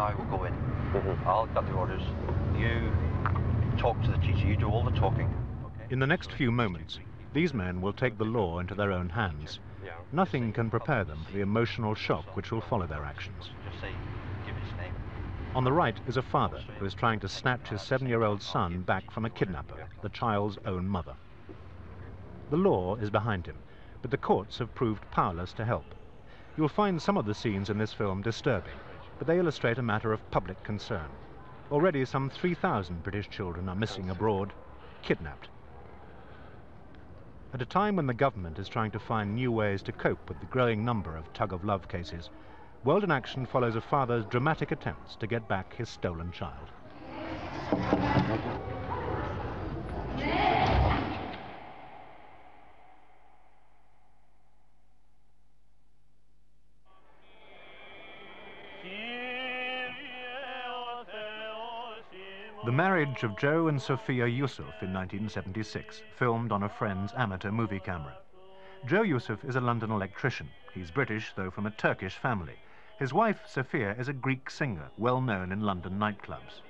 I will go in. I'll get the orders. You talk to the teacher. You do all the talking. Okay? In the next few moments, these men will take the law into their own hands. Nothing can prepare them for the emotional shock which will follow their actions. Just say, give his name. On the right is a father who is trying to snatch his 7-year-old son back from a kidnapper, the child's own mother. The law is behind him, but the courts have proved powerless to help. You'll find some of the scenes in this film disturbing, but they illustrate a matter of public concern. Already some 3,000 British children are missing abroad, kidnapped. At a time when the government is trying to find new ways to cope with the growing number of tug-of-love cases, World in Action follows a father's dramatic attempts to get back his stolen child. The marriage of Joe and Sophia Yusuf in 1976, filmed on a friend's amateur movie camera. Joe Yusuf is a London electrician. He's British, though from a Turkish family. His wife, Sophia, is a Greek singer, well known in London nightclubs.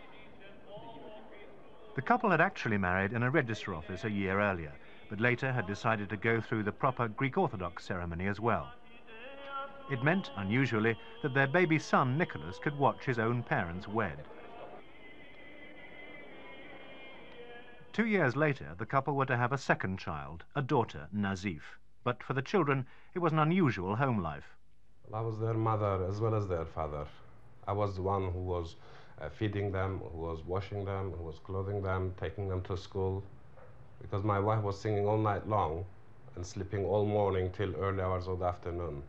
The couple had actually married in a register office a year earlier, but later had decided to go through the proper Greek Orthodox ceremony as well. It meant, unusually, that their baby son, Nicholas, could watch his own parents wed. 2 years later, the couple were to have a second child, a daughter, Nazif. But for the children, it was an unusual home life. I was their mother as well as their father. I was the one who was feeding them, who was washing them, who was clothing them, taking them to school. Because my wife was singing all night long and sleeping all morning till early hours of the afternoon.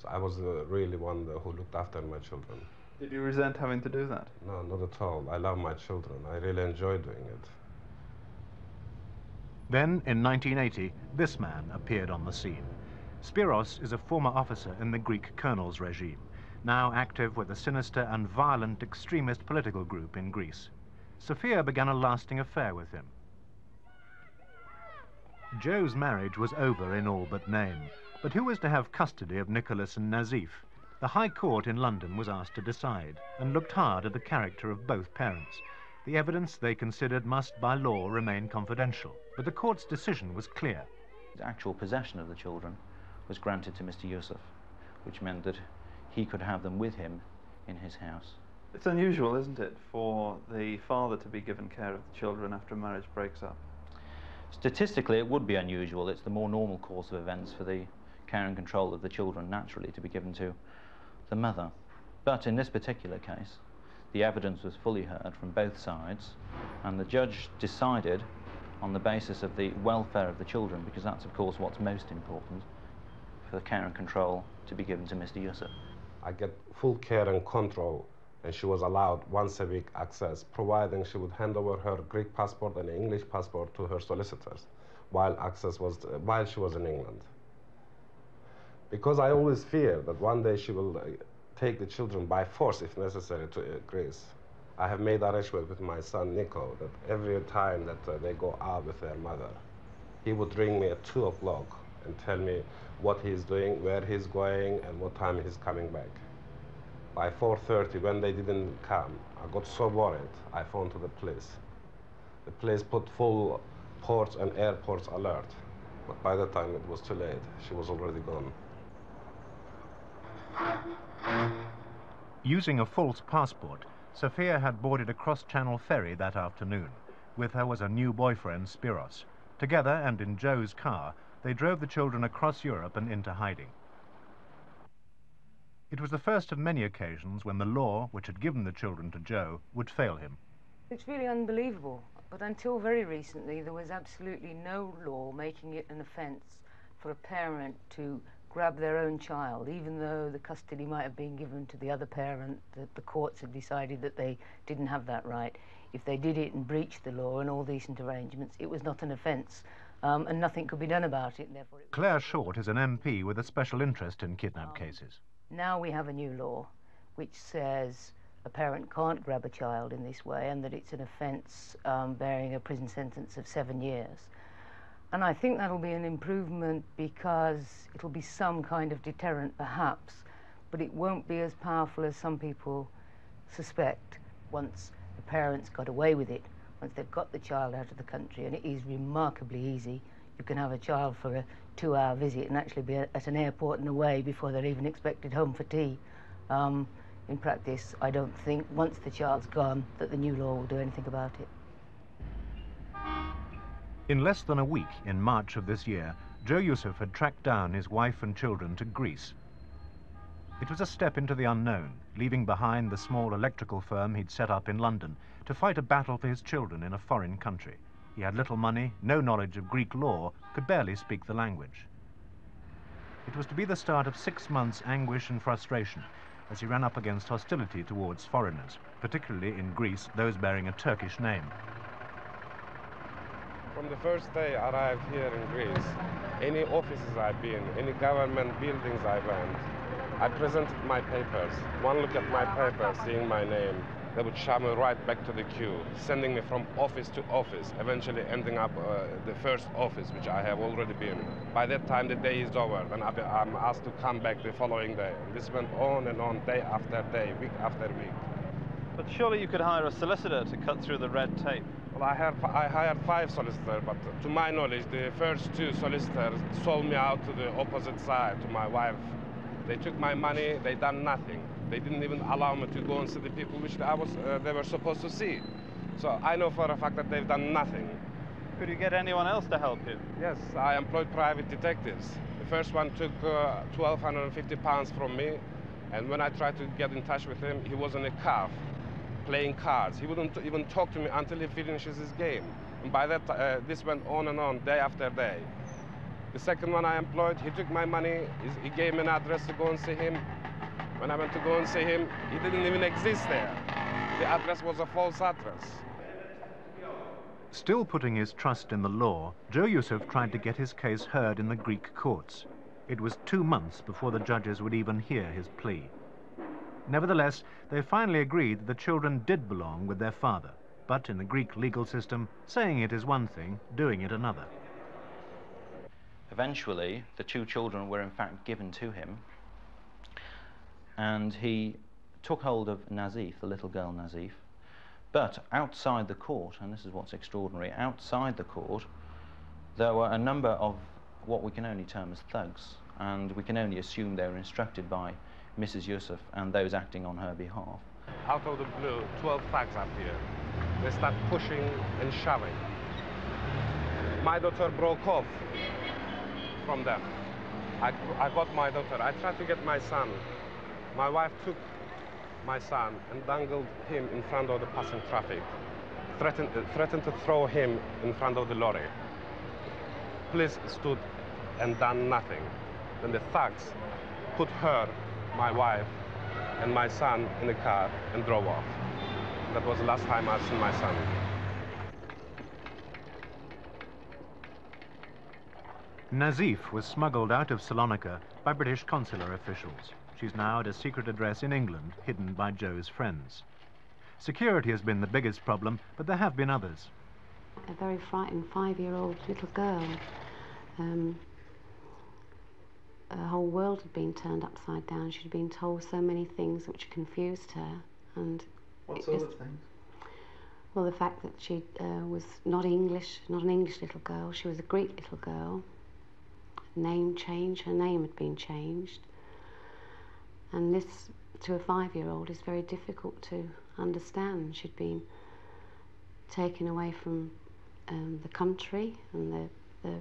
So I was really one who looked after my children. Did you resent having to do that? No, not at all. I love my children. I really enjoy doing it. Then, in 1980, this man appeared on the scene. Spiros is a former officer in the Greek colonel's regime, now active with a sinister and violent extremist political group in Greece. Sophia began a lasting affair with him. Joe's marriage was over in all but name, but who was to have custody of Nicholas and Nazif? The High Court in London was asked to decide, and looked hard at the character of both parents. The evidence they considered must, by law, remain confidential, but the court's decision was clear. The actual possession of the children was granted to Mr. Yusuf, which meant that he could have them with him in his house. It's unusual, isn't it, for the father to be given care of the children after a marriage breaks up? Statistically, it would be unusual. It's the more normal course of events for the care and control of the children naturally to be given to the mother. But in this particular case, the evidence was fully heard from both sides, and the judge decided on the basis of the welfare of the children, because that's of course what's most important, for the care and control to be given to Mr. Yusuf. I get full care and control, and she was allowed once a week access, providing she would hand over her Greek passport and English passport to her solicitors while she was in England. Because I always fear that one day she will take the children by force, if necessary, to Greece. I have made arrangement with my son Nico that every time that they go out with their mother, he would ring me at 2 o'clock and tell me what he's doing, where he's going, and what time he's coming back. By 4:30, when they didn't come, I got so worried, I phoned to the police. The police put full ports and airports alert, but by the time it was too late, she was already gone. Using a false passport, Sophia had boarded a cross-channel ferry that afternoon. With her was a new boyfriend, Spiros. Together, and in Joe's car, they drove the children across Europe and into hiding. It was the first of many occasions when the law, which had given the children to Joe, would fail him. It's really unbelievable, but until very recently there was absolutely no law making it an offence for a parent to grab their own child, even though the custody might have been given to the other parent. The courts had decided that they didn't have that right. If they did it and breached the law and all decent arrangements, it was not an offence, and nothing could be done about it. Therefore, Claire Short is an MP with a special interest in kidnap cases. Now we have a new law which says a parent can't grab a child in this way, and that it's an offence bearing a prison sentence of 7 years. And I think that'll be an improvement because it'll be some kind of deterrent perhaps, but it won't be as powerful as some people suspect once the parents got away with it, once they've got the child out of the country, and it is remarkably easy. You can have a child for a 2-hour visit and actually be at an airport and away before they're even expected home for tea. In practice, I don't think once the child's gone that the new law will do anything about it. In less than a week, in March of this year, Joe Yusuf had tracked down his wife and children to Greece. It was a step into the unknown, leaving behind the small electrical firm he'd set up in London to fight a battle for his children in a foreign country. He had little money, no knowledge of Greek law, could barely speak the language. It was to be the start of 6 months' anguish and frustration as he ran up against hostility towards foreigners, particularly in Greece, those bearing a Turkish name. From the first day I arrived here in Greece, any offices I've been, any government buildings I went, I presented my papers. One look at my paper, seeing my name, they would shove me right back to the queue, sending me from office to office, eventually ending up the first office, which I have already been. By that time, the day is over, and I'm asked to come back the following day. This went on and on, day after day, week after week. But surely you could hire a solicitor to cut through the red tape. Well, I hired 5 solicitors, but to my knowledge, the first 2 solicitors sold me out to the opposite side, to my wife. They took my money, they done nothing. They didn't even allow me to go and see the people which they were supposed to see. So I know for a fact that they've done nothing. Could you get anyone else to help you? Yes, I employed private detectives. The first one took £1,250 from me, and when I tried to get in touch with him, he was in a cafe, playing cards. He wouldn't even talk to me until he finishes his game. And by that, this went on and on, day after day. The second one I employed, he took my money, he gave me an address to go and see him. When I went to go and see him, he didn't even exist there. The address was a false address. Still putting his trust in the law, Joe Yusuf tried to get his case heard in the Greek courts. It was 2 months before the judges would even hear his plea. Nevertheless, they finally agreed that the children did belong with their father, but in the Greek legal system, saying it is one thing, doing it another. Eventually, the 2 children were in fact given to him, and he took hold of Nazif, the little girl Nazif. But outside the court, and this is what's extraordinary, outside the court, there were a number of what we can only term as thugs, and we can only assume they were instructed by Mrs. Yusuf and those acting on her behalf. Out of the blue, 12 thugs appeared. They start pushing and shoving. My daughter broke off from them. I got my daughter. I tried to get my son. My wife took my son and dangled him in front of the passing traffic, threatened to throw him in front of the lorry. Police stood and done nothing. Then the thugs put her, my wife, and my son in the car and drove off. That was the last time I've seen my son. Nazif was smuggled out of Salonika by British consular officials. She's now at a secret address in England, hidden by Joe's friends. Security has been the biggest problem, but there have been others. A very frightened 5-year-old little girl. Her whole world had been turned upside down. She'd been told so many things which confused her. And what sort of things? Well, the fact that she was not English, not an English little girl. She was a Greek little girl. Name change, her name had been changed. And this, to a 5-year-old, is very difficult to understand. She'd been taken away from the country and the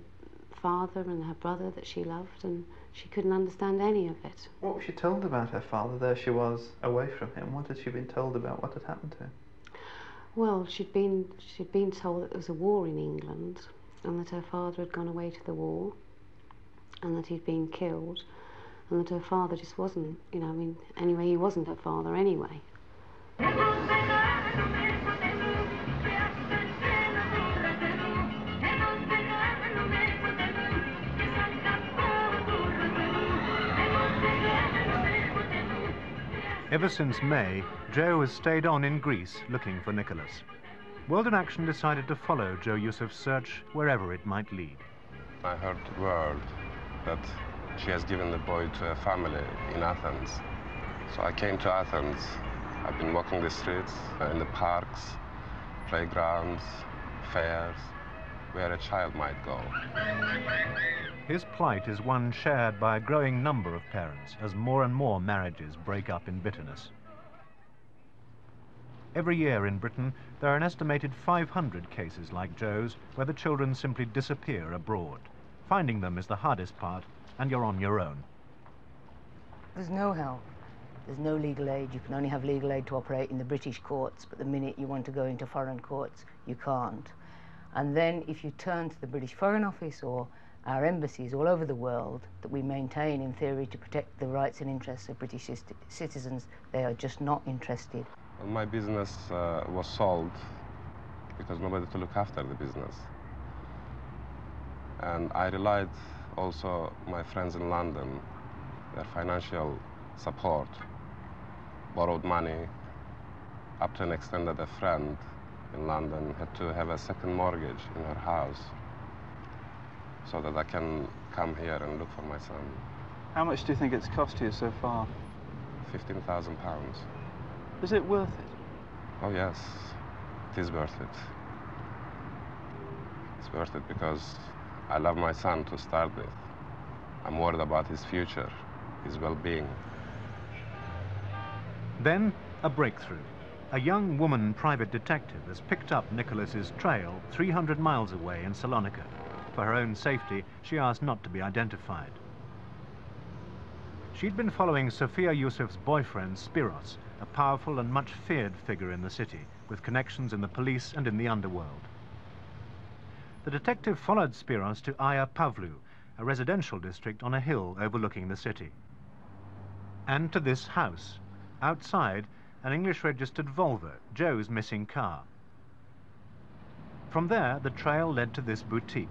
father and her brother that she loved, and she couldn't understand any of it. What was she told about her father? There she was, away from him. What had she been told about what had happened to him? Well, she'd been told that there was a war in England, and that her father had gone away to the war, and that he'd been killed, and that her father just wasn't, you know, I mean, anyway, he wasn't her father anyway. Ever since May, Joe has stayed on in Greece looking for Nicholas. World in Action decided to follow Joe Yusuf's search wherever it might lead. I heard word that she has given the boy to a family in Athens. So I came to Athens I've been walking the streets, in the parks, playgrounds, fairs, where a child might go. His plight is one shared by a growing number of parents as more and more marriages break up in bitterness. Every year in Britain, there are an estimated 500 cases like Joe's where the children simply disappear abroad. Finding them is the hardest part, and you're on your own. There's no help. There's no legal aid. You can only have legal aid to operate in the British courts, but the minute you want to go into foreign courts, you can't. And then if you turn to the British Foreign Office or our embassies all over the world that we maintain in theory to protect the rights and interests of British citizens, they are just not interested. Well, my business was sold because nobody to look after the business. And I relied also my friends in London, their financial support, borrowed money up to an extent that a friend in London had to have a second mortgage in her house so that I can come here and look for my son. How much do you think it's cost you so far? £15,000. Is it worth it? Oh yes, it is worth it. It's worth it because I love my son to start with. I'm worried about his future, his well-being. Then, a breakthrough. A young woman private detective has picked up Nicholas's trail 300 miles away in Salonika. For her own safety, she asked not to be identified. She'd been following Sofia Yusuf's boyfriend, Spiros, a powerful and much feared figure in the city, with connections in the police and in the underworld. The detective followed Spiros to Aya Pavlu, a residential district on a hill overlooking the city. And to this house. Outside, an English-registered Volvo, Joe's missing car. From there, the trail led to this boutique.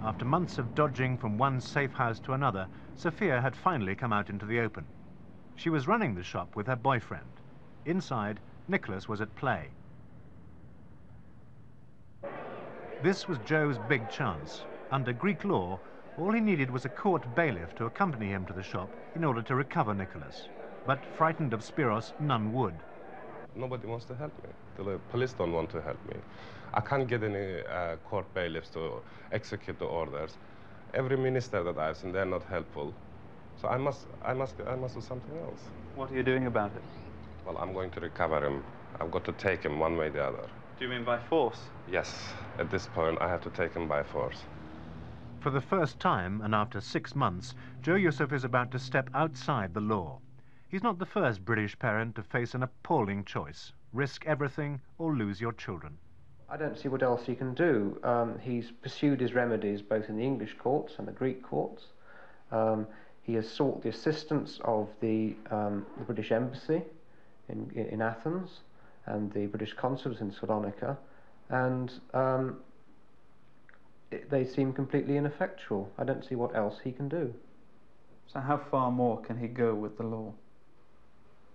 After months of dodging from one safe house to another, Sofia had finally come out into the open. She was running the shop with her boyfriend. Inside, Nicholas was at play. This was Joe's big chance. Under Greek law, all he needed was a court bailiff to accompany him to the shop in order to recover Nicholas. But frightened of Spiros, none would. Nobody wants to help me. The police don't want to help me. I can't get any court bailiffs to execute the orders. Every minister that I've seen, they're not helpful. So I must do something else. What are you doing about it? Well, I'm going to recover him. I've got to take him one way or the other. Do you mean by force? Yes, at this point, I have to take him by force. For the first time, and after 6 months, Joe Yusuf is about to step outside the law. He's not the first British parent to face an appalling choice. Risk everything or lose your children. I don't see what else he can do. He's pursued his remedies both in the English courts and the Greek courts. He has sought the assistance of the British Embassy in Athens and the British consulate in Salonika, and they seem completely ineffectual. I don't see what else he can do. So how far more can he go with the law?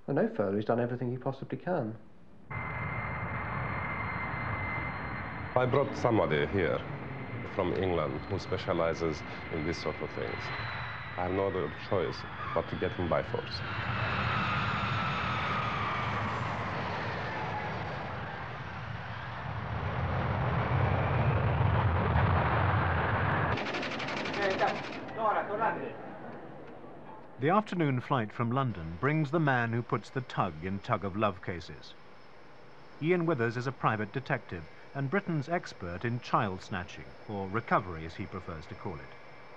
Well, no further. He's done everything he possibly can. I brought somebody here from England who specializes in this sort of things. I have no other choice but to get him by force. The afternoon flight from London brings the man who puts the tug in tug-of-love cases. Ian Withers is a private detective and Britain's expert in child snatching, or recovery as he prefers to call it.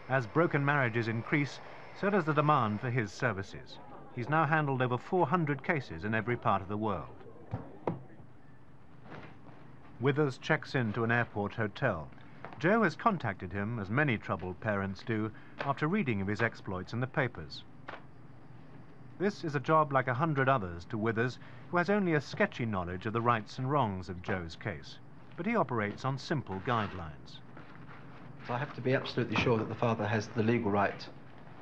As broken marriages increase, so does the demand for his services. He's now handled over 400 cases in every part of the world. Withers checks into an airport hotel. Joe has contacted him, as many troubled parents do, after reading of his exploits in the papers. This is a job like 100 others to Withers, who has only a sketchy knowledge of the rights and wrongs of Joe's case. But he operates on simple guidelines. I have to be absolutely sure that the father has the legal right,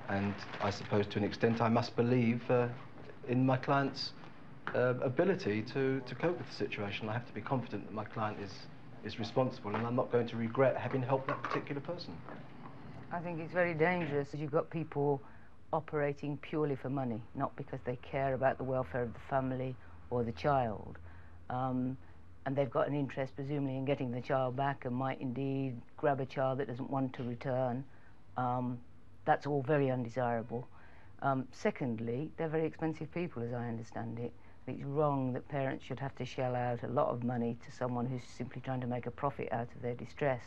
and I suppose to an extent I must believe in my client's ability to cope with the situation. I have to be confident that my client is responsible, and I'm not going to regret having helped that particular person. I think it's very dangerous. You've got people operating purely for money, not because they care about the welfare of the family or the child, and they've got an interest presumably in getting the child back and might indeed grab a child that doesn't want to return. That's all very undesirable. Secondly, they're very expensive people, as I understand it. It's wrong that parents should have to shell out a lot of money to someone who's simply trying to make a profit out of their distress.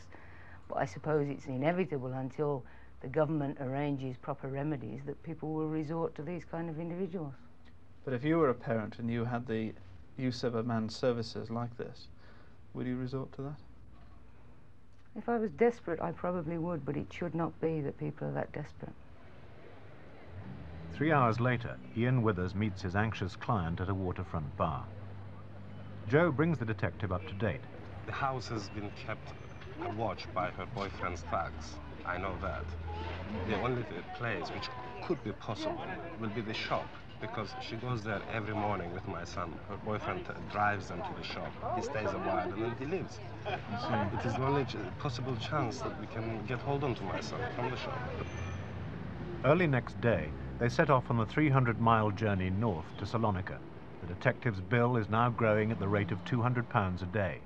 But I suppose it's inevitable until the government arranges proper remedies that people will resort to these kind of individuals. But if you were a parent and you had the use of a man's services like this, would you resort to that? If I was desperate, I probably would, but it should not be that people are that desperate. 3 hours later, Ian Withers meets his anxious client at a waterfront bar. Joe brings the detective up to date. The house has been kept a watch by her boyfriend's thugs. I know that. The only place which could be possible will be the shop, because she goes there every morning with my son. Her boyfriend drives them to the shop. He stays a while and then he leaves. It is the only possible chance that we can get hold on to my son from the shop. Early next day, they set off on the 300-mile journey north to Salonika. The detective's bill is now growing at the rate of £200 a day.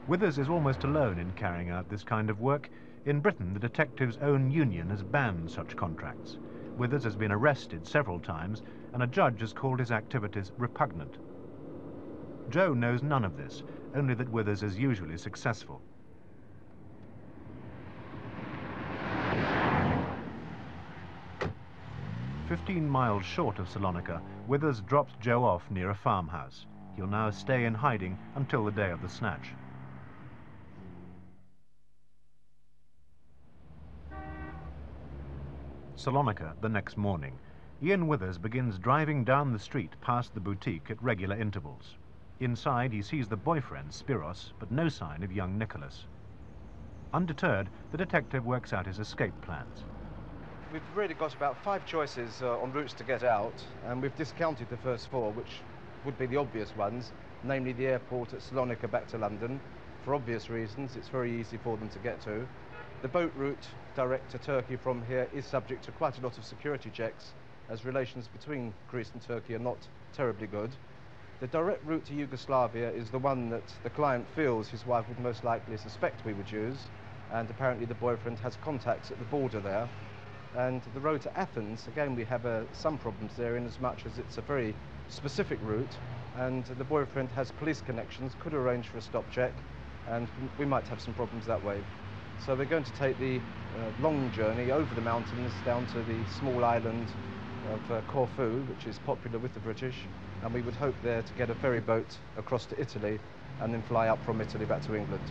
Withers is almost alone in carrying out this kind of work. In Britain, the detective's own union has banned such contracts. Withers has been arrested several times, and a judge has called his activities repugnant. Joe knows none of this, only that Withers is usually successful. "15 miles short of Salonika, Withers drops Joe off near a farmhouse. He'll now stay in hiding until the day of the snatch. Salonika the next morning. Ian Withers begins driving down the street past the boutique at regular intervals. Inside, he sees the boyfriend, Spiros, but no sign of young Nicholas. Undeterred, the detective works out his escape plans. We've really got about 5 choices on routes to get out, and we've discounted the first 4, which would be the obvious ones, namely the airport at Salonika back to London. For obvious reasons, it's very easy for them to get to. The boat route direct to Turkey from here is subject to quite a lot of security checks, as relations between Greece and Turkey are not terribly good. The direct route to Yugoslavia is the one that the client feels his wife would most likely suspect we would use, and apparently the boyfriend has contacts at the border there. And the road to Athens, again, we have some problems there, in as much as it's a very specific route, and the boyfriend has police connections, could arrange for a stop check, and we might have some problems that way. So we're going to take the long journey over the mountains down to the small island of Corfu, which is popular with the British, and we would hope there to get a ferry boat across to Italy and then fly up from Italy back to England.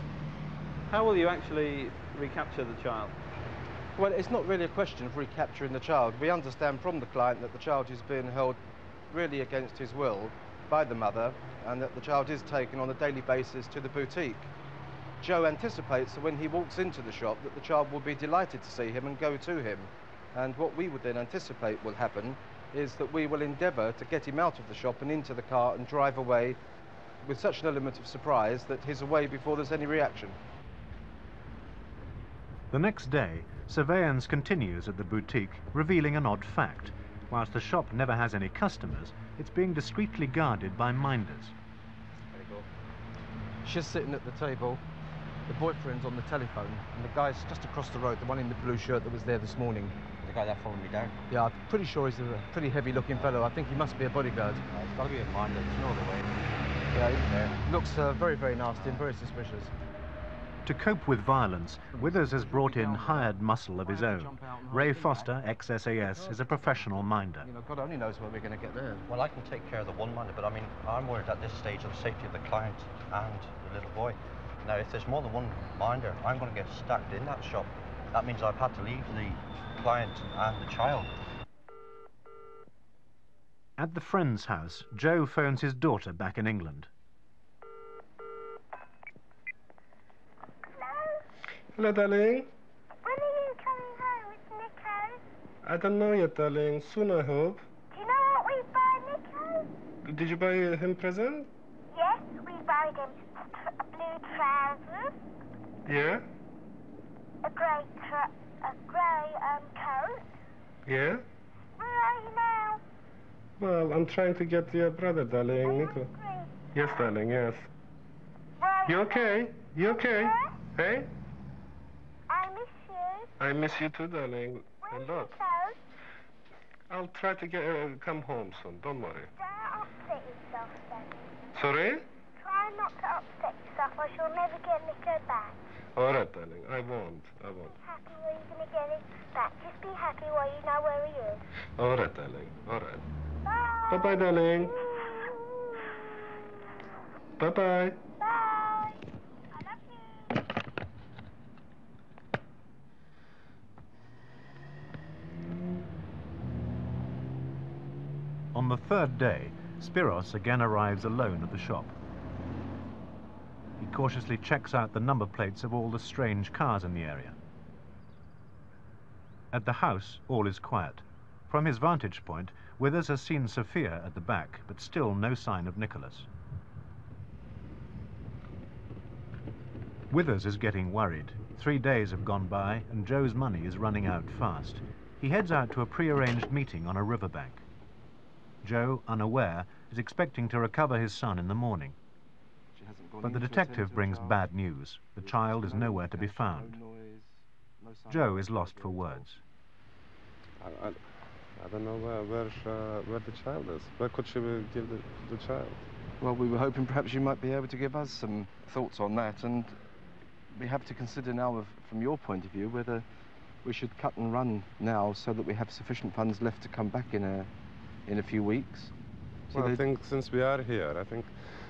How will you actually recapture the child? Well, it's not really a question of recapturing the child. We understand from the client that the child is being held really against his will by the mother, and that the child is taken on a daily basis to the boutique. Joe anticipates that when he walks into the shop that the child will be delighted to see him and go to him. And what we would then anticipate will happen is that we will endeavour to get him out of the shop and into the car and drive away with such an element of surprise that he's away before there's any reaction. The next day, surveillance continues at the boutique, revealing an odd fact. Whilst the shop never has any customers, it's being discreetly guarded by minders. She's sitting at the table, the boyfriend's on the telephone, and the guy's just across the road, the one in the blue shirt that was there this morning. The guy that followed me down? Yeah, I'm pretty sure he's a pretty heavy-looking fellow. I think he must be a bodyguard. It's got to be a minder, there's no other way. Yeah, he looks very, very nasty and very suspicious. To cope with violence, Withers has brought in hired muscle of his own. Ray Foster, ex-SAS, is a professional minder. You know, God only knows where we're going to get there. Well, I can take care of the one minder, but I mean, I'm worried at this stage of the safety of the client and the little boy. Now, if there's more than one minder, I'm going to get stacked in that shop. That means I've had to leave the client and the child. At the friend's house, Joe phones his daughter back in England. Hello, darling. When are you coming home with Nico? I don't know yet, darling. Soon, I hope. Do you know what we buy Nico? Did you buy him present? Yes, we bought him blue trousers. Yeah? A grey coat. Yeah? Where are you now? Well, I'm trying to get your brother, darling. Nico. Yes, darling, yes. You okay? You okay? Hey? I miss you. I miss you too, darling. A lot. I'll try to come home soon. Don't worry. Don't upset yourself then. Sorry? Try not to upset yourself or she'll never get Nico back. All right, darling. I won't. I won't. Be happy when you're going to get him back. Just be happy while you know where he is. All right, darling. All right. Bye. Bye-bye, darling. Bye-bye. Bye. I love you. On the third day, Spiros again arrives alone at the shop. He cautiously checks out the number plates of all the strange cars in the area. At the house, all is quiet. From his vantage point, Withers has seen Sophia at the back, but still no sign of Nicholas. Withers is getting worried. 3 days have gone by, and Joe's money is running out fast. He heads out to a pre-arranged meeting on a riverbank. Joe, unaware, is expecting to recover his son in the morning. But the detective brings bad news. The child is nowhere to be found. Joe is lost for words. I don't know where the child is. Where could she give the child? Well, we were hoping perhaps you might be able to give us some thoughts on that, and we have to consider now, from your point of view, whether we should cut and run now so that we have sufficient funds left to come back in a few weeks. Well, I think since we are here, I think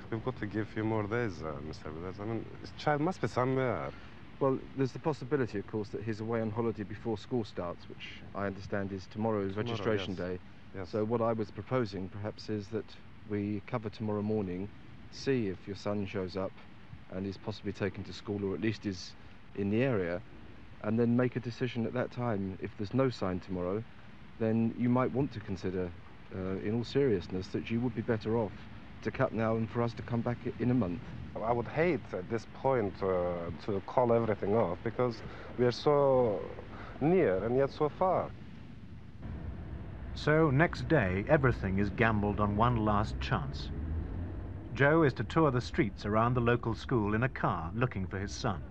we've got to give a few more days, Mr. Withers. I mean, this child must be somewhere. Well, there's the possibility, of course, that he's away on holiday before school starts, which I understand is tomorrow's registration day. Yes. So what I was proposing, perhaps, is that we cover tomorrow morning, see if your son shows up and is possibly taken to school, or at least is in the area, and then make a decision at that time. If there's no sign tomorrow, then you might want to consider, in all seriousness, that you would be better off to cut now and for us to come back in a month. I would hate at this point to call everything off, because we are so near and yet so far. So next day, everything is gambled on one last chance. Joe is to tour the streets around the local school in a car looking for his son.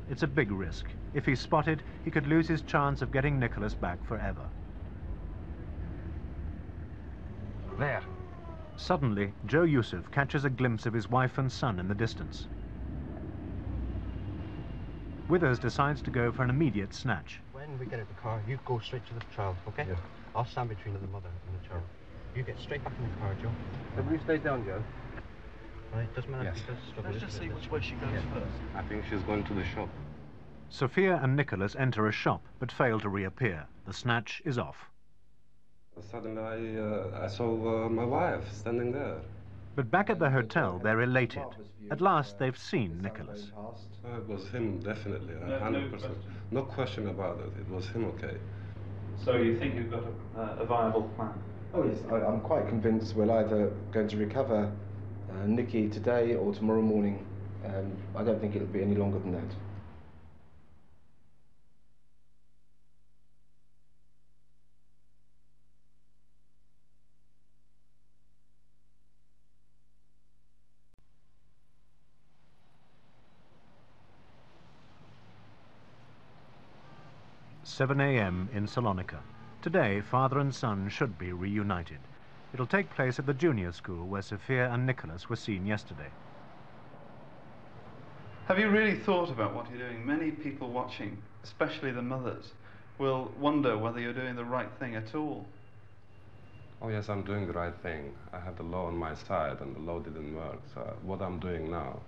It's a big risk. If he's spotted, he could lose his chance of getting Nicholas back forever. There. Suddenly, Joe Yusuf catches a glimpse of his wife and son in the distance. Withers decides to go for an immediate snatch. When we get out the car, you go straight to the child, okay? Yeah. I'll stand between the mother and the child. You get straight back in the car, Joe. Everybody stays down, Joe. Right, doesn't matter. Yes. If he does struggle. Let's just see which way she goes first. I think she's going to the shop. Sophia and Nicholas enter a shop, but fail to reappear. The snatch is off. Suddenly I saw my wife standing there. But back at the hotel, they're elated. At last, they've seen Nicholas. It was him, definitely, 100%. No question about it. It was him, okay. So you think you've got a viable plan? Oh yes, I'm quite convinced we're either going to recover Nicky today or tomorrow morning. I don't think it'll be any longer than that. "7 a.m. in Salonika. Today, father and son should be reunited. It'll take place at the junior school where Sophia and Nicholas were seen yesterday. Have you really thought about what you're doing? Many people watching, especially the mothers, will wonder whether you're doing the right thing at all. Oh yes, I'm doing the right thing. I have the law on my side and the law didn't work. So what I'm doing now,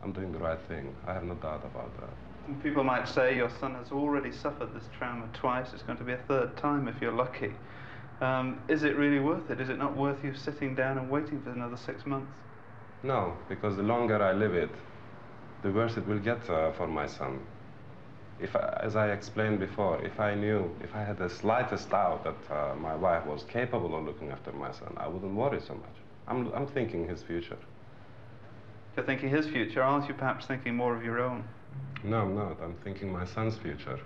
I'm doing the right thing. I have no doubt about that. And people might say your son has already suffered this trauma twice. It's going to be a third time if you're lucky. Is it really worth it? Is it not worth you sitting down and waiting for another 6 months? No, because the longer I live it, the worse it will get for my son. As I explained before, if I had the slightest doubt that my wife was capable of looking after my son, I wouldn't worry so much. I'm thinking his future. If you're thinking his future, aren't you perhaps thinking more of your own? No, I'm not. I'm thinking my son's future.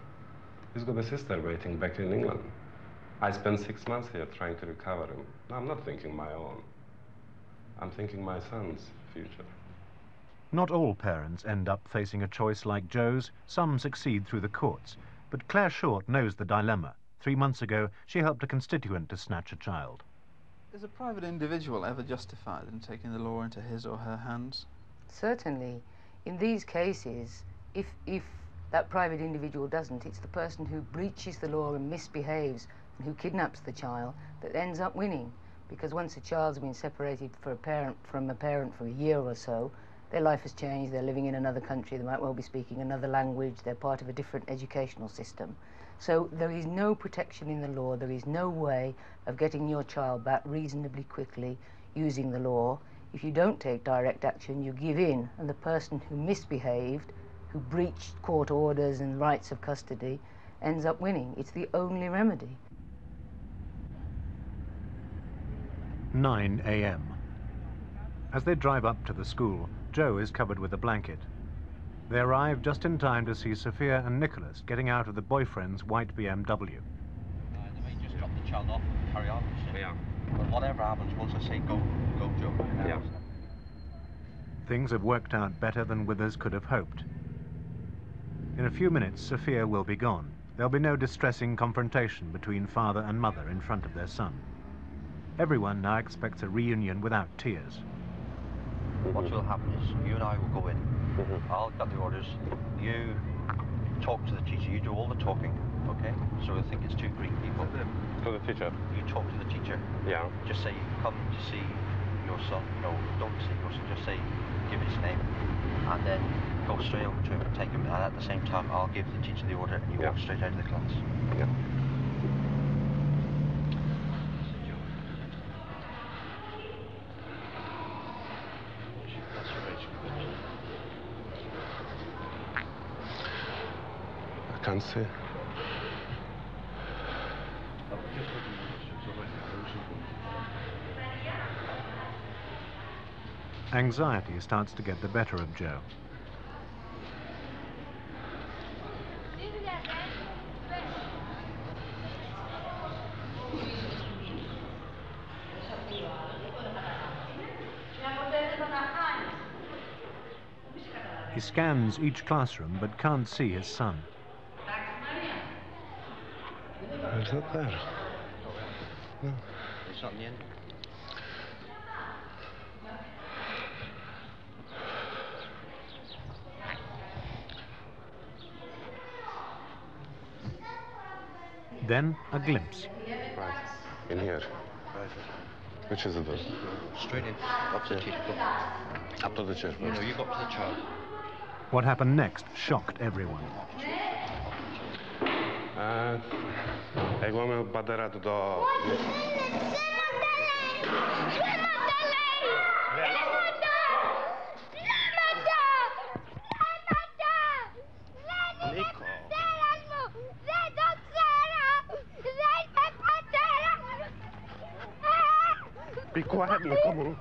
He's got a sister waiting back in England. I spent 6 months here trying to recover him. I'm not thinking my own. I'm thinking my son's future. Not all parents end up facing a choice like Joe's. Some succeed through the courts. But Claire Short knows the dilemma. 3 months ago, she helped a constituent to snatch a child. Is a private individual ever justified in taking the law into his or her hands? Certainly. In these cases, if that private individual doesn't, it's the person who breaches the law and misbehaves and who kidnaps the child that ends up winning. Because once a child's been separated from a parent for a year or so, their life has changed, they're living in another country, they might well be speaking another language, they're part of a different educational system. So there is no protection in the law, there is no way of getting your child back reasonably quickly using the law. If you don't take direct action, you give in, and the person who misbehaved, who breached court orders and rights of custody, ends up winning. It's the only remedy. 9 a.m. As they drive up to the school, Joe is covered with a blanket. They arrive just in time to see Sophia and Nicholas getting out of the boyfriend's white BMW. They may just drop the child off and carry on. Yeah. But whatever happens, once I say go Joe. Yeah. Things have worked out better than Withers could have hoped. In a few minutes, Sophia will be gone. There'll be no distressing confrontation between father and mother in front of their son. Everyone now expects a reunion without tears. What will happen is you and I will go in. I'll get the orders. You talk to the teacher. You do all the talking, okay? So I think it's two Greek people. To the teacher? You talk to the teacher. Yeah. Just say you come to see your son. No, don't say your son. Just say, give his name. And then go straight over to him and take him. And at the same time, I'll give the teacher the order and you walk straight out of the class. Yeah. I can't see. Anxiety starts to get the better of Joe. He scans each classroom but can't see his son. It's not there. No. It's not in the end. Then a glimpse. Right. In here. Right. Which is it? Straight in. Up to the teacher. Go. Up to the chair. No, you go up to the child. What happened next shocked everyone. Εγώ είμαι ο πατέρα του το... Be quiet, Nico.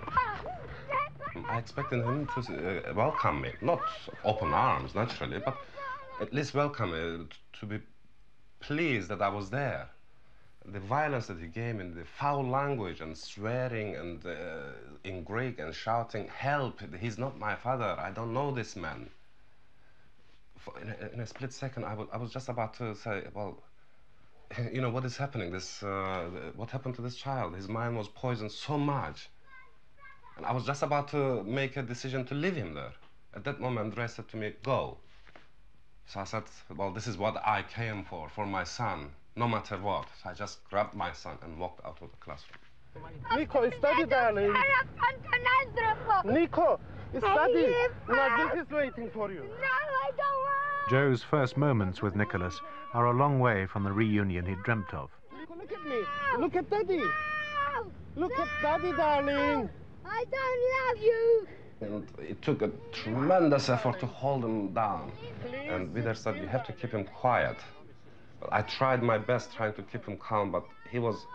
I expected him to welcome me, not open arms, naturally, but at least welcome me, to be pleased that I was there. The violence that he gave me, the foul language and swearing and in Greek and shouting, help, he's not my father, I don't know this man. In a split second, I was just about to say, well, you know, what is happening? What happened to this child? His mind was poisoned so much. And I was just about to make a decision to leave him there. At that moment, Ray said to me, go. So I said, well, this is what I came for my son, no matter what. So I just grabbed my son and walked out of the classroom. Nico, it's Daddy, darling. Nico, it's Daddy. Nazif is waiting for you. No, I don't want. Joe's first moments with Nicholas are a long way from the reunion he'd dreamt of. Nico, look at me. Look at Daddy. Look at Daddy, darling. I don't love you. And it took a tremendous effort to hold him down. And Vidar said, you have to keep him quiet. Well, I tried my best trying to keep him calm, but he was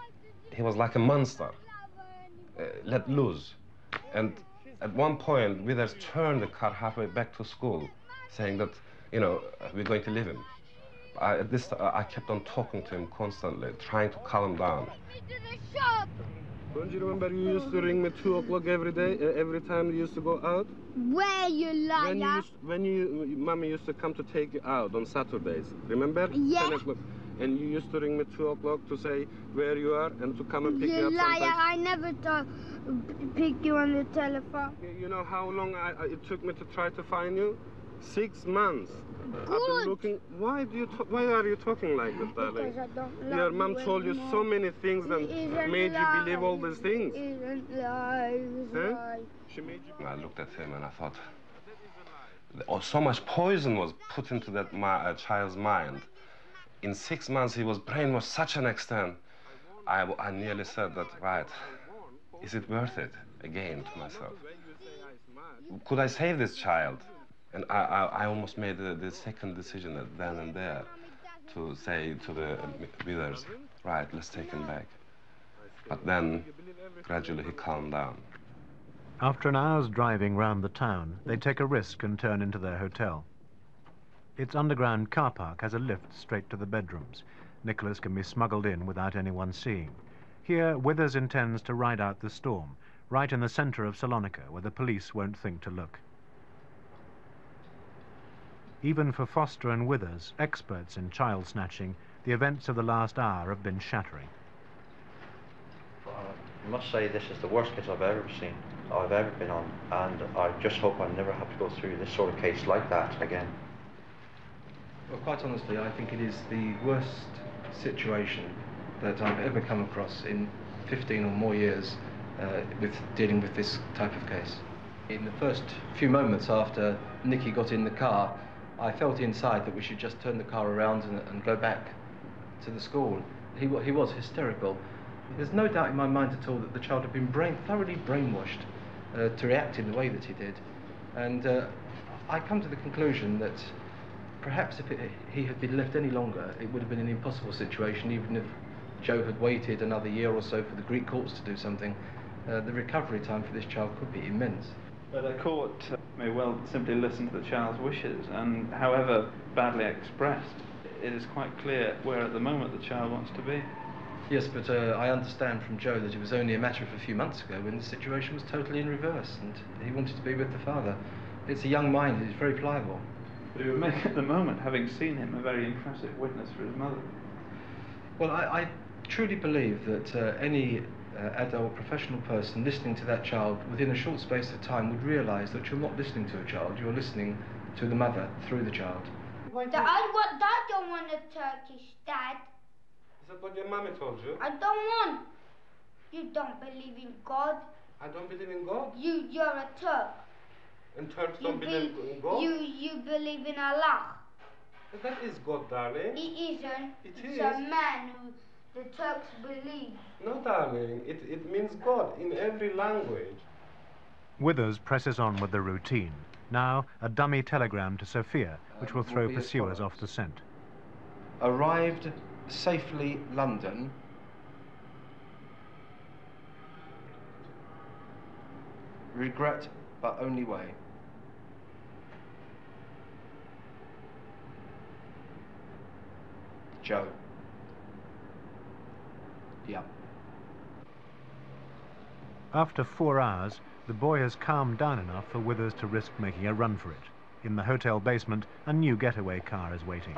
like a monster, let loose. And at one point, Vidar turned the car halfway back to school, saying that, you know, we're going to leave him. I kept on talking to him constantly, trying to calm him down. Don't you remember you used to ring me 2 o'clock every day, every time you used to go out? Where you liar? When mommy used to come to take you out on Saturdays, remember? Yeah. 10 o'clock. And you used to ring me 2 o'clock to say where you are and to come and pick you up liar, sometimes. I never pick you on the telephone. You know how long it took me to try to find you? 6 months. I've been Good. looking. Why are you talking like that, darling? Because I don't love Your mom told you anymore. so many things and made you believe all these things. It isn't lies, Huh? lies. She made you. I looked at him and I thought, oh, so much poison was put into that child's mind. In 6 months, he was brainwashed such an extent. I nearly said that, right, is it worth it? Again, to myself. Could I save this child? And I almost made the second decision then and there to say to the Withers, right, let's take him back. But then, gradually, he calmed down. After an hour's driving round the town, they take a risk and turn into their hotel. Its underground car park has a lift straight to the bedrooms. Nicholas can be smuggled in without anyone seeing. Here, Withers intends to ride out the storm, right in the centre of Salonika, where the police won't think to look. Even for Foster and Withers, experts in child snatching, the events of the last hour have been shattering. I must say this is the worst case I've ever seen, I've ever been on, and I just hope I never have to go through this sort of case like that again. Well, quite honestly, I think it is the worst situation that I've ever come across in 15 or more years with dealing with this type of case. In the first few moments after Nicky got in the car, I felt inside that we should just turn the car around and go back to the school. He was hysterical. There's no doubt in my mind at all that the child had been thoroughly brainwashed to react in the way that he did. And I come to the conclusion that perhaps if he had been left any longer, it would have been an impossible situation, even if Joe had waited another year or so for the Greek courts to do something. The recovery time for this child could be immense. But a court may well simply listen to the child's wishes, and however badly expressed, it is quite clear where at the moment the child wants to be. Yes, but I understand from Joe that it was only a matter of a few months ago when the situation was totally in reverse, and he wanted to be with the father. It's a young mind, he's very pliable. But it would make at the moment, having seen him, a very impressive witness for his mother. Well, I truly believe that any adult professional person listening to that child within a short space of time would realise that you're not listening to a child, you're listening to the mother through the child. I don't want a Turkish dad. Is that what your mommy told you? I don't want. You don't believe in God. I don't believe in God. You're a Turk. And Turks don't believe in God? You believe in Allah. That is God, darling. It isn't. It's a man who the Turks believe. No, darling. It means God in every language. Withers presses on with the routine. Now, a dummy telegram to Sophia, which will throw pursuers off the scent. Arrived safely London. Regret, but only way. Joe. Yeah. After 4 hours, the boy has calmed down enough for Withers to risk making a run for it. In the hotel basement, a new getaway car is waiting.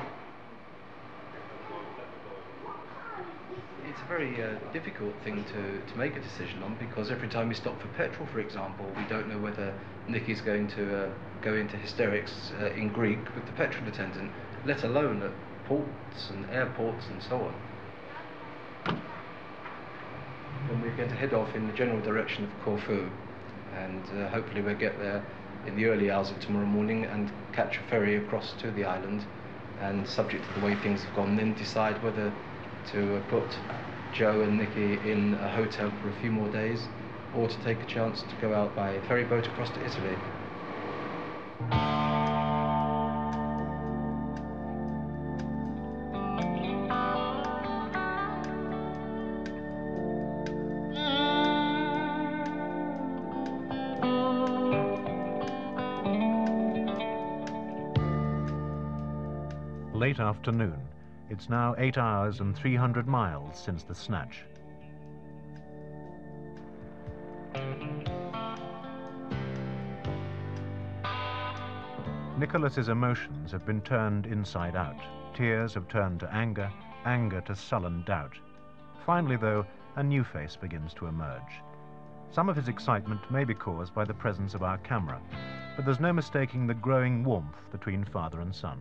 It's a very difficult thing to make a decision on, because every time we stop for petrol, for example, we don't know whether Nicky's going to go into hysterics in Greek with the petrol attendant, let alone at ports and airports and so on. And we're going to head off in the general direction of Corfu, and hopefully we'll get there in the early hours of tomorrow morning and catch a ferry across to the island, and subject to the way things have gone, then decide whether to put Joe and Nicky in a hotel for a few more days, or to take a chance to go out by ferry boat across to Italy. late afternoon. It's now 8 hours and 300 miles since the snatch. Nicholas's emotions have been turned inside out. Tears have turned to anger, anger to sullen doubt. Finally, though, a new face begins to emerge. Some of his excitement may be caused by the presence of our camera, but there's no mistaking the growing warmth between father and son.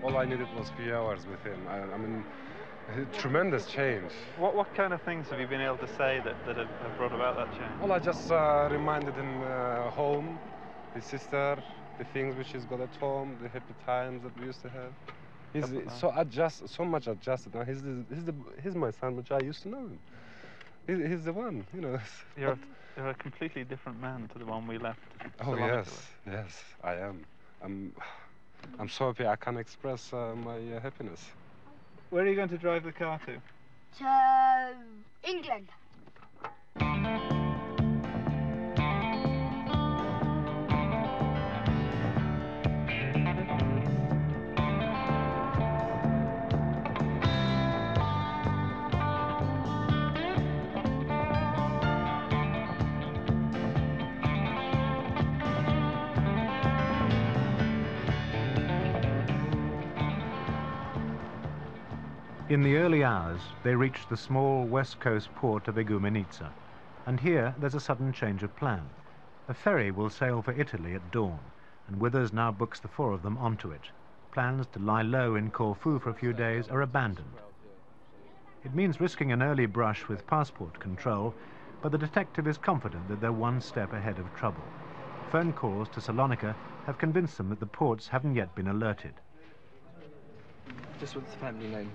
All I needed was 3 hours with him. I mean, tremendous change. What kind of things have you been able to say that have brought about that change? Well, I just reminded him home, his sister, the things which he's got at home, the happy times that we used to have. He's so much adjusted now. He's my son, which I used to know him. He's the one, you know. You're a completely different man to the one we left. Oh yes, I am. I'm so happy I can't express my happiness. Where are you going to drive the car to? To England. In the early hours, they reach the small west coast port of Igoumenitsa, and here there's a sudden change of plan. A ferry will sail for Italy at dawn, and Withers now books the four of them onto it. Plans to lie low in Corfu for a few days are abandoned. It means risking an early brush with passport control, but the detective is confident that they're one step ahead of trouble. Phone calls to Salonika have convinced them that the ports haven't yet been alerted. Just what's the family name?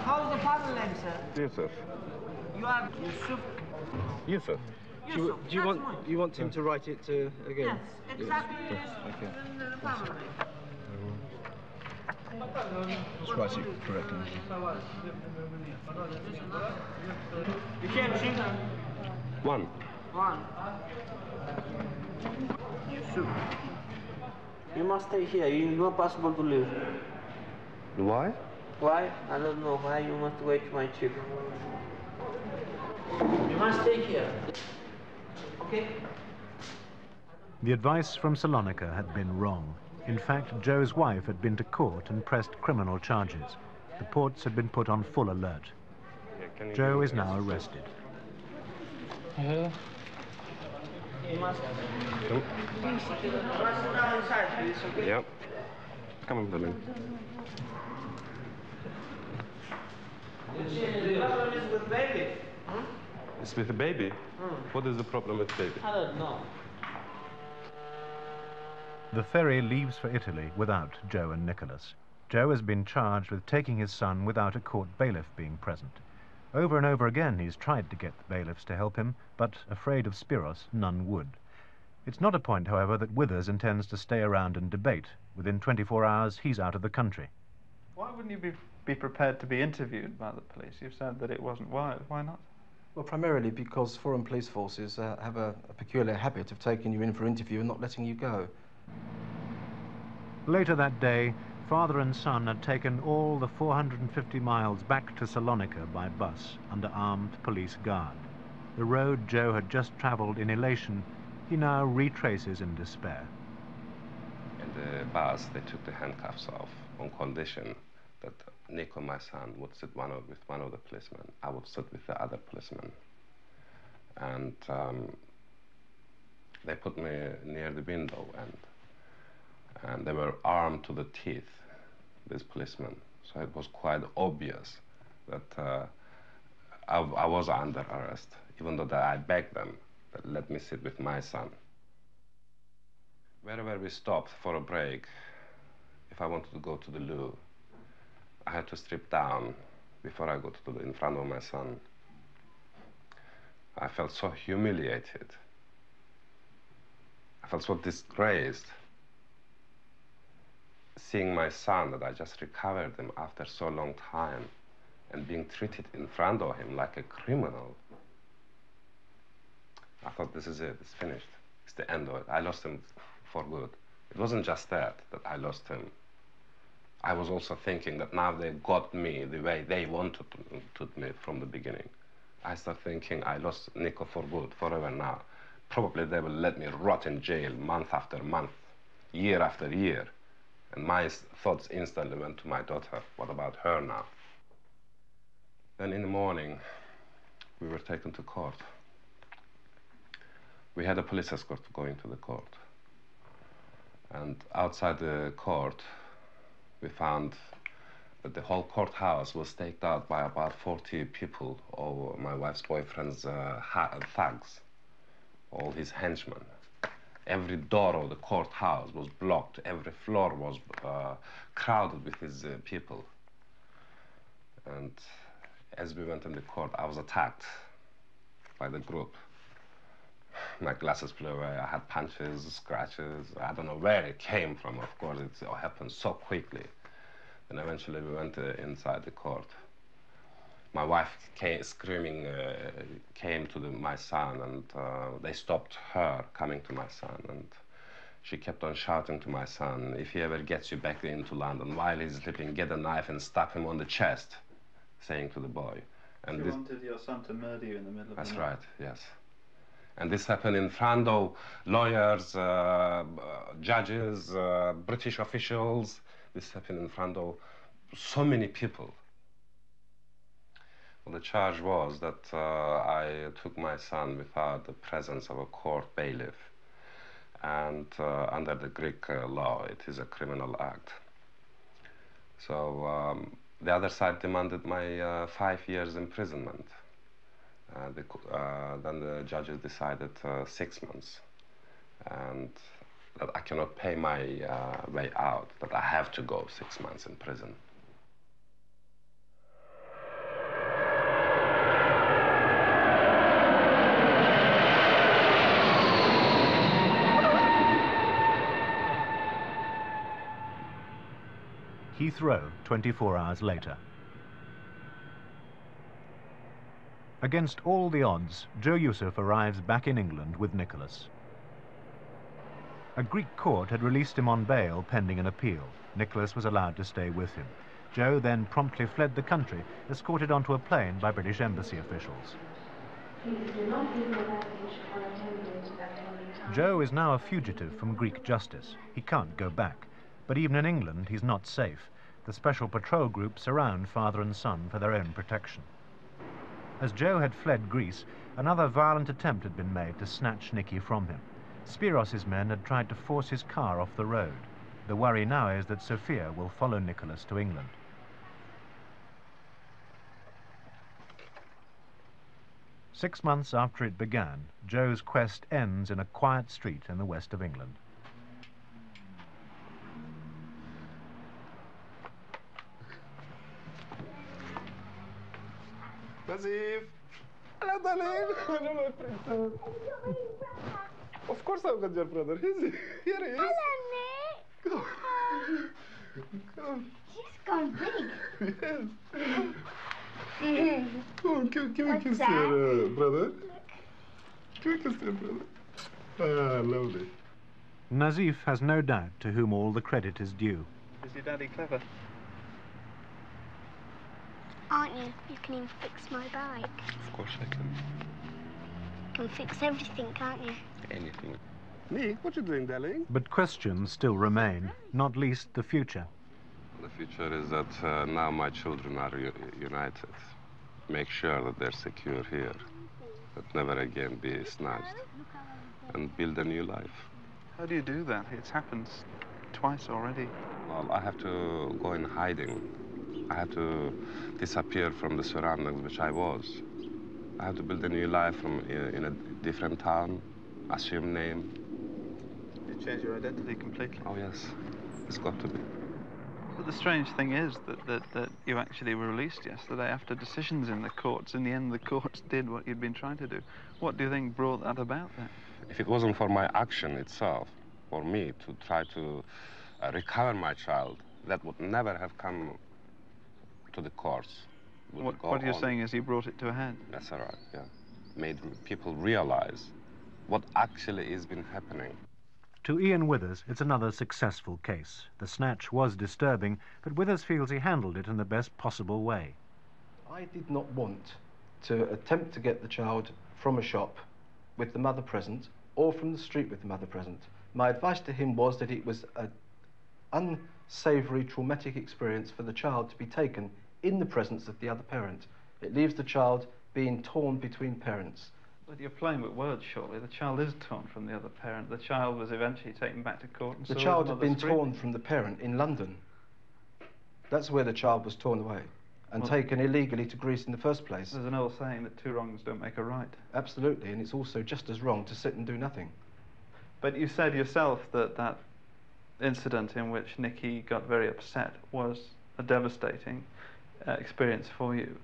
How's the father name, sir? Yusuf. You are Yusuf. Yusuf. Do you want him to write it again? Yes, exactly. Yes. Okay. The family. Let's write it correctly. You can't see them. One. Yusuf. You must stay here. It's not possible to leave. Why? Why? I don't know. Why you must wait my ship. You must stay here. Okay? The advice from Salonika had been wrong. In fact, Joe's wife had been to court and pressed criminal charges. The ports had been put on full alert. Joe is now arrested. You must down inside, please, okay? Yep. Come on, darling. The problem is with baby. It's with the baby? What is the problem with baby? I don't know. The ferry leaves for Italy without Joe and Nicholas. Joe has been charged with taking his son without a court bailiff being present. Over and over again he's tried to get the bailiffs to help him, but afraid of Spiros, none would. It's not a point, however, that Withers intends to stay around and debate. Within 24 hours, he's out of the country. Why wouldn't you be prepared to be interviewed by the police? You've said that it wasn't. Why not? Well, primarily because foreign police forces have a peculiar habit of taking you in for interview and not letting you go. Later that day, father and son had taken all the 450 miles back to Salonika by bus under armed police guard. The road Joe had just travelled in elation, he now retraces in despair. In the bus, they took the handcuffs off on condition that Nico, my son, would sit with one of the policemen. I would sit with the other policeman. And they put me near the window, and they were armed to the teeth, these policemen. So it was quite obvious that I was under arrest, even though I begged them that let me sit with my son. Wherever we stopped for a break, if I wanted to go to the loo, I had to strip down before I go in front of my son. I felt so humiliated. I felt so disgraced seeing my son, that I just recovered him after so long time, and being treated in front of him like a criminal, I thought, this is it, it's finished. It's the end of it. I lost him for good. It wasn't just that I lost him. I was also thinking that now they got me the way they wanted to me from the beginning. I started thinking I lost Nico for good, forever now. Probably they will let me rot in jail month after month, year after year. And my thoughts instantly went to my daughter. What about her now? Then in the morning, we were taken to court. We had a police escort going to the court. And outside the court, we found that the whole courthouse was staked out by about 40 people, all my wife's boyfriend's thugs, all his henchmen. Every door of the courthouse was blocked. Every floor was crowded with his people. And as we went in the court, I was attacked by the group. My glasses flew away. I had punches, scratches. I don't know where it came from, of course. It all happened so quickly. And eventually we went inside the court. My wife came screaming, came to my son, and they stopped her coming to my son. And she kept on shouting to my son, if he ever gets you back into London while he's sleeping, get a knife and stab him on the chest, saying to the boy. And you wanted your son to murder you in the middle of the night? That's right, yes. And this happened in front of lawyers, judges, British officials. This happened in front of so many people. Well, the charge was that I took my son without the presence of a court bailiff. And under the Greek law, it is a criminal act. So the other side demanded my 5 years imprisonment. Then the judges decided 6 months, and that I cannot pay my way out, that I have to go 6 months in prison. Heathrow, 24 hours later. Against all the odds, Joe Yusuf arrives back in England with Nicholas. A Greek court had released him on bail pending an appeal. Nicholas was allowed to stay with him. Joe then promptly fled the country, escorted onto a plane by British embassy officials. Joe is now a fugitive from Greek justice. He can't go back. But even in England, he's not safe. The special patrol groups surround father and son for their own protection. As Joe had fled Greece, another violent attempt had been made to snatch Nicky from him. Spiros's men had tried to force his car off the road. The worry now is that Sophia will follow Nicholas to England. Six months after it began, Joe's quest ends in a quiet street in the west of England. Nazif! Hello, darling! Hello, my princess. Of course I've got your brother. Here he is. Hello, Nick. Come. Come. He's gone big. Yes. Come on, give me a kiss to your brother. Give me a kiss to your brother. Ah, lovely. Nazif has no doubt to whom all the credit is due. Is your daddy clever? Aren't you? You can even fix my bike. Of course I can. You can fix everything, can't you? Anything. Nick, what you doing, darling? But questions still remain, not least the future. The future is that now my children are united. Make sure that they're secure here, that never again be snatched, and build a new life. How do you do that? It's happened twice already. Well, I have to go in hiding. I had to disappear from the surroundings which I was. I had to build a new life in a different town, assume name. You change your identity completely? Oh, yes. It's got to be. But the strange thing is that you actually were released yesterday after decisions in the courts. In the end, the courts did what you'd been trying to do. What do you think brought that about then? If it wasn't for my action itself, for me to try to recover my child, that would never have come to the courts. What you're saying is he brought it to a head? That's all right, yeah. Made people realize what actually has been happening. To Ian Withers, it's another successful case. The snatch was disturbing, but Withers feels he handled it in the best possible way. I did not want to attempt to get the child from a shop with the mother present or from the street with the mother present. My advice to him was that it was an unsavoury, traumatic experience for the child to be taken in the presence of the other parent. It leaves the child being torn between parents. But you're playing with words, surely. The child is torn from the other parent. The child was eventually taken back to court and the child had been torn from the parent in London. That's where the child was torn away and taken illegally to Greece in the first place. There's an old saying that 2 wrongs don't make a right. Absolutely, and it's also just as wrong to sit and do nothing. But you said yourself that that incident in which Nikki got very upset was a devastating experience for you.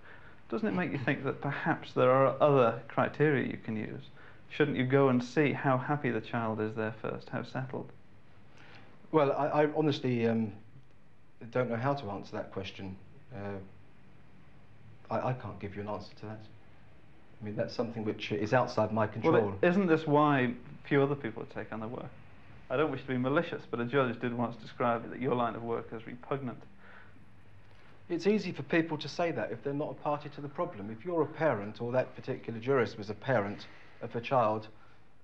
Doesn't it make you think that perhaps there are other criteria you can use? Shouldn't you go and see how happy the child is there first, how settled? Well, I honestly don't know how to answer that question. I can't give you an answer to that. I mean, that's something which is outside my control. Well, isn't this why few other people take on the work? I don't wish to be malicious, but a judge did once describe that your line of work as repugnant. It's easy for people to say that if they're not a party to the problem. If you're a parent, or that particular jurist was a parent of a child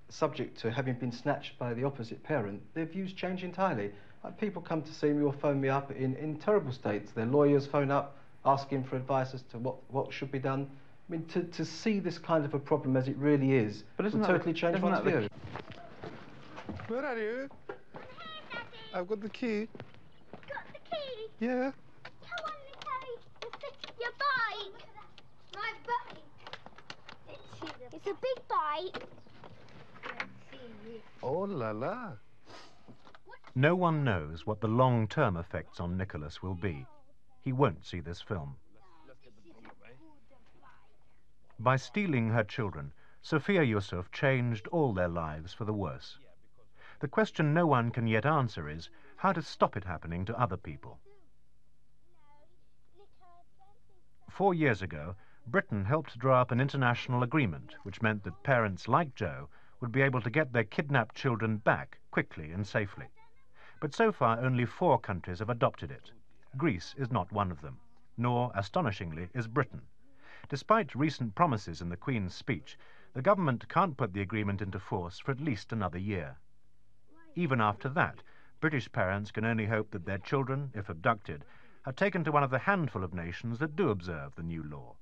subject to having been snatched by the opposite parent, their views change entirely. People come to see me or phone me up in terrible states. Their lawyers phone up asking for advice as to what should be done. I mean, to see this kind of a problem as it really is would totally change one's view. Where are you? I've got the key. Got the key? Yeah. Come on, Nico. Your bike. My bike. It's a big bike. Oh la la. No one knows what the long-term effects on Nicholas will be. He won't see this film. By stealing her children, Sophia Yusuf changed all their lives for the worse. The question no one can yet answer is how to stop it happening to other people. 4 years ago, Britain helped draw up an international agreement which meant that parents like Joe would be able to get their kidnapped children back quickly and safely. But so far only 4 countries have adopted it. Greece is not one of them, nor, astonishingly, is Britain. Despite recent promises in the Queen's speech, the government can't put the agreement into force for at least another year. Even after that, British parents can only hope that their children, if abducted, are taken to one of the handful of nations that do observe the new law.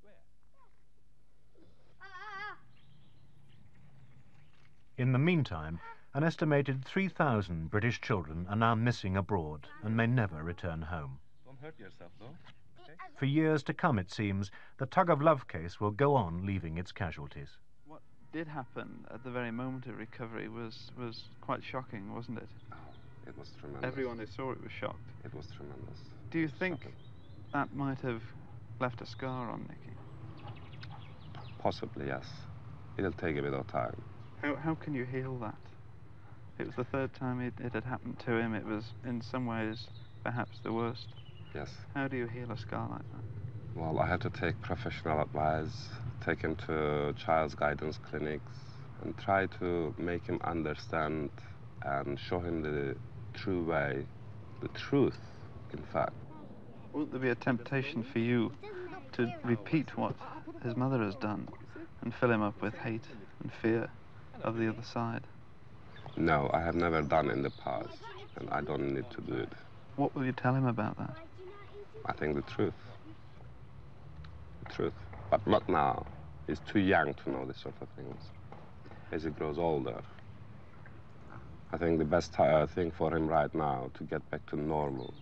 In the meantime, an estimated 3,000 British children are now missing abroad and may never return home. Don't hurt yourself, though. Okay? For years to come, it seems, the tug-of-love case will go on leaving its casualties. What did happen at the very moment of recovery was quite shocking, wasn't it? Oh, it was tremendous. Everyone who saw it was shocked. It was tremendous. Do you think that might have left a scar on Nicky? Possibly, yes. It'll take a bit of time. How can you heal that? It was the 3rd time it had happened to him. It was, in some ways, perhaps the worst. Yes. How do you heal a scar like that? Well, I had to take professional advice, take him to child's guidance clinics, and try to make him understand and show him the true way, the truth, in fact. Won't there be a temptation for you to repeat what his mother has done and fill him up with hate and fear of the other side? No, I have never done in the past, and I don't need to do it. What will you tell him about that? I think the truth. The truth. But not now. He's too young to know this sort of things. As he grows older, I think the best thing for him right now to get back to normal